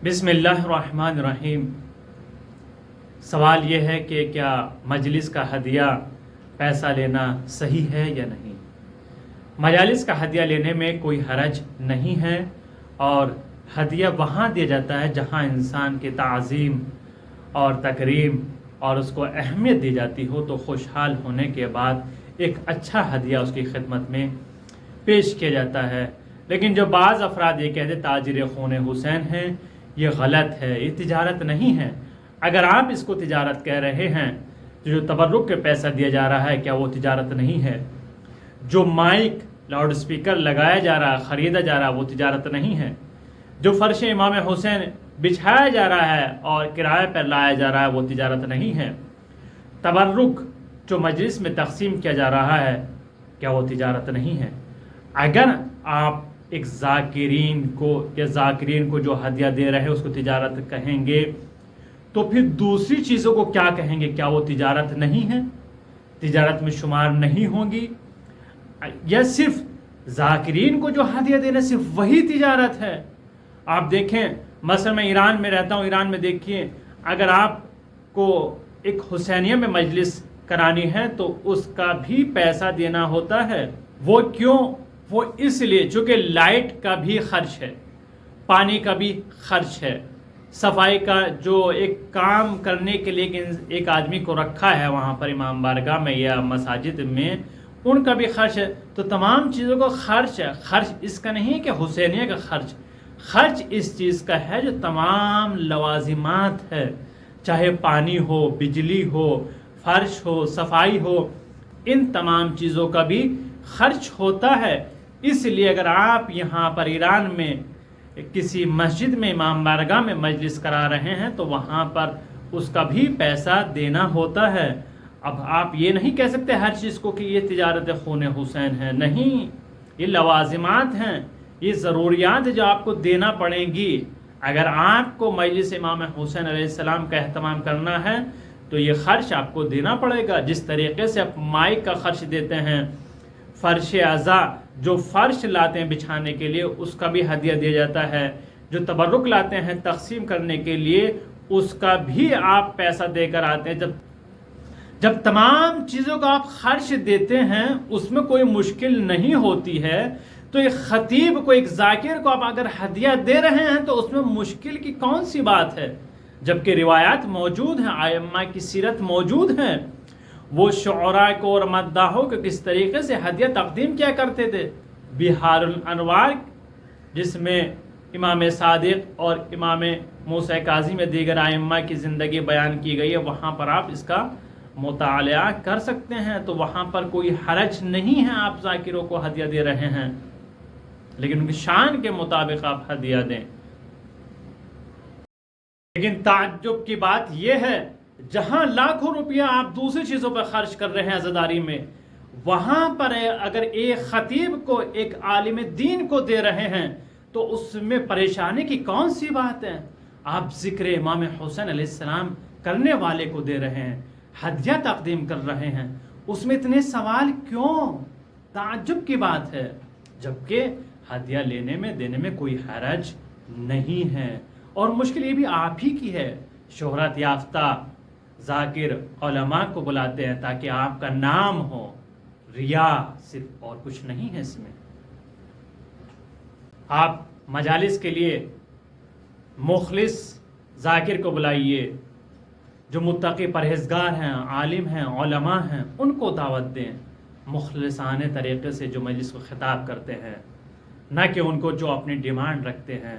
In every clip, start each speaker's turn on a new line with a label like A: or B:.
A: بسم اللہ الرحمن الرحیم۔ سوال یہ ہے کہ کیا مجلس کا ہدیہ پیسہ لینا صحیح ہے یا نہیں؟ مجالس کا ہدیہ لینے میں کوئی حرج نہیں ہے، اور ہدیہ وہاں دیا جاتا ہے جہاں انسان کی تعظیم اور تکریم اور اس کو اہمیت دی جاتی ہو، تو خوشحال ہونے کے بعد ایک اچھا ہدیہ اس کی خدمت میں پیش کیا جاتا ہے۔ لیکن جو بعض افراد یہ کہتے تاجر خون حسین ہیں، یہ غلط ہے، یہ تجارت نہیں ہے۔ اگر آپ اس کو تجارت کہہ رہے ہیں، جو تبرک کے پیسہ دیا جا رہا ہے، کیا وہ تجارت نہیں ہے؟ جو مائک لاؤڈ سپیکر لگایا جا رہا ہے، خریدا جا رہا ہے، وہ تجارت نہیں ہے؟ جو فرش امام حسین بچھایا جا رہا ہے اور کرائے پر لایا جا رہا ہے، وہ تجارت نہیں ہے؟ تبرک جو مجلس میں تقسیم کیا جا رہا ہے، کیا وہ تجارت نہیں ہے؟ اگر آپ ایک ذاکرین کو جو ہدیہ دے رہے ہیں اس کو تجارت کہیں گے، تو پھر دوسری چیزوں کو کیا کہیں گے؟ کیا وہ تجارت نہیں ہے؟ تجارت میں شمار نہیں ہوں گی؟ یا صرف ذاکرین کو جو ہدیہ دینا صرف وہی تجارت ہے؟ آپ دیکھیں، مثلا میں ایران میں رہتا ہوں، ایران میں دیکھیے، اگر آپ کو ایک حسینیہ میں مجلس کرانی ہے تو اس کا بھی پیسہ دینا ہوتا ہے۔ وہ کیوں؟ وہ اس لیے چونکہ لائٹ کا بھی خرچ ہے، پانی کا بھی خرچ ہے، صفائی کا جو ایک کام کرنے کے لیے ایک آدمی کو رکھا ہے وہاں پر امام بارگاہ میں یا مساجد میں، ان کا بھی خرچ ہے۔ تو تمام چیزوں کا خرچ ہے۔ خرچ اس کا نہیں ہے کہ حسینیہ کا خرچ اس چیز کا ہے جو تمام لوازمات ہے، چاہے پانی ہو، بجلی ہو، فرش ہو، صفائی ہو، ان تمام چیزوں کا بھی خرچ ہوتا ہے۔ اس لیے اگر آپ یہاں پر ایران میں کسی مسجد میں امام بارگاہ میں مجلس کرا رہے ہیں تو وہاں پر اس کا بھی پیسہ دینا ہوتا ہے۔ اب آپ یہ نہیں کہہ سکتے ہر چیز کو کہ یہ تجارت خون حسین ہے، نہیں، یہ لوازمات ہیں، یہ ضروریات جو آپ کو دینا پڑیں گی۔ اگر آپ کو مجلس امام حسین علیہ السلام کا اہتمام کرنا ہے تو یہ خرچ آپ کو دینا پڑے گا۔ جس طریقے سے آپ مائک کا خرچ دیتے ہیں، فرش اعضاء جو فرش لاتے ہیں بچھانے کے لیے اس کا بھی ہدیہ دیا جاتا ہے، جو تبرک لاتے ہیں تقسیم کرنے کے لیے اس کا بھی آپ پیسہ دے کر آتے ہیں۔ جب تمام چیزوں کا آپ خرچ دیتے ہیں اس میں کوئی مشکل نہیں ہوتی ہے، تو ایک خطیب کو، ایک ذاکر کو آپ اگر ہدیہ دے رہے ہیں تو اس میں مشکل کی کون سی بات ہے؟ جبکہ روایات موجود ہیں، ائمہ کی سیرت موجود ہیں، وہ شعراء کو اور مداحوں کو کس طریقے سے ہدیہ تقدیم کیا کرتے تھے۔ بہار الانوار جس میں امام صادق اور امام موسیٰ کاظم میں دیگر ائمہ کی زندگی بیان کی گئی ہے، وہاں پر آپ اس کا مطالعہ کر سکتے ہیں۔ تو وہاں پر کوئی حرج نہیں ہے، آپ ذاکروں کو ہدیہ دے رہے ہیں، لیکن ان کی شان کے مطابق آپ ہدیہ دیں۔ لیکن تعجب کی بات یہ ہے، جہاں لاکھوں روپیہ آپ دوسری چیزوں پر خرچ کر رہے ہیں عزاداری میں، وہاں پر اگر ایک خطیب کو، ایک عالم دین کو دے رہے ہیں تو اس میں پریشانی کی کون سی بات ہے؟ آپ ذکر امام حسین علیہ السلام کرنے والے کو دے رہے ہیں، ہدیہ تقدیم کر رہے ہیں، اس میں اتنے سوال کیوں؟ تعجب کی بات ہے، جبکہ ہدیہ لینے میں دینے میں کوئی حرج نہیں ہے۔ اور مشکل یہ بھی آپ ہی کی ہے، شہرت یافتہ ذاکر علماء کو بلاتے ہیں تاکہ آپ کا نام ہو، ریا صرف، اور کچھ نہیں ہے اس میں۔ آپ مجالس کے لیے مخلص ذاکر کو بلائیے، جو متقی پرہیزگار ہیں، عالم ہیں، علماء ہیں، ان کو دعوت دیں، مخلصانہ طریقے سے جو مجلس کو خطاب کرتے ہیں، نہ کہ ان کو جو اپنی ڈیمانڈ رکھتے ہیں،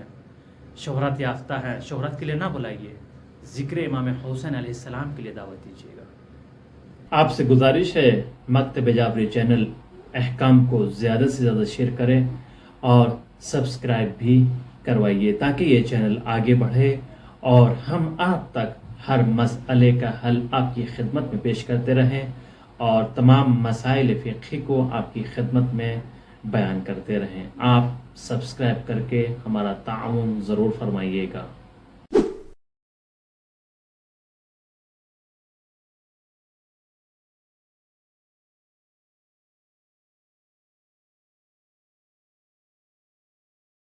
A: شہرت یافتہ ہیں، شہرت کے لیے نہ بلائیے، ذکر امام حسین علیہ السلام کے لیے دعوت دیجیے گا۔ آپ سے گزارش ہے مکتب جعفری چینل احکام کو زیادہ سے زیادہ شیئر کریں اور سبسکرائب بھی کروائیے تاکہ یہ چینل آگے بڑھے اور ہم آپ تک ہر مسئلے کا حل آپ کی خدمت میں پیش کرتے رہیں اور تمام مسائل فقہی کو آپ کی خدمت میں بیان کرتے رہیں۔ آپ سبسکرائب کر کے ہمارا تعاون ضرور فرمائیے گا۔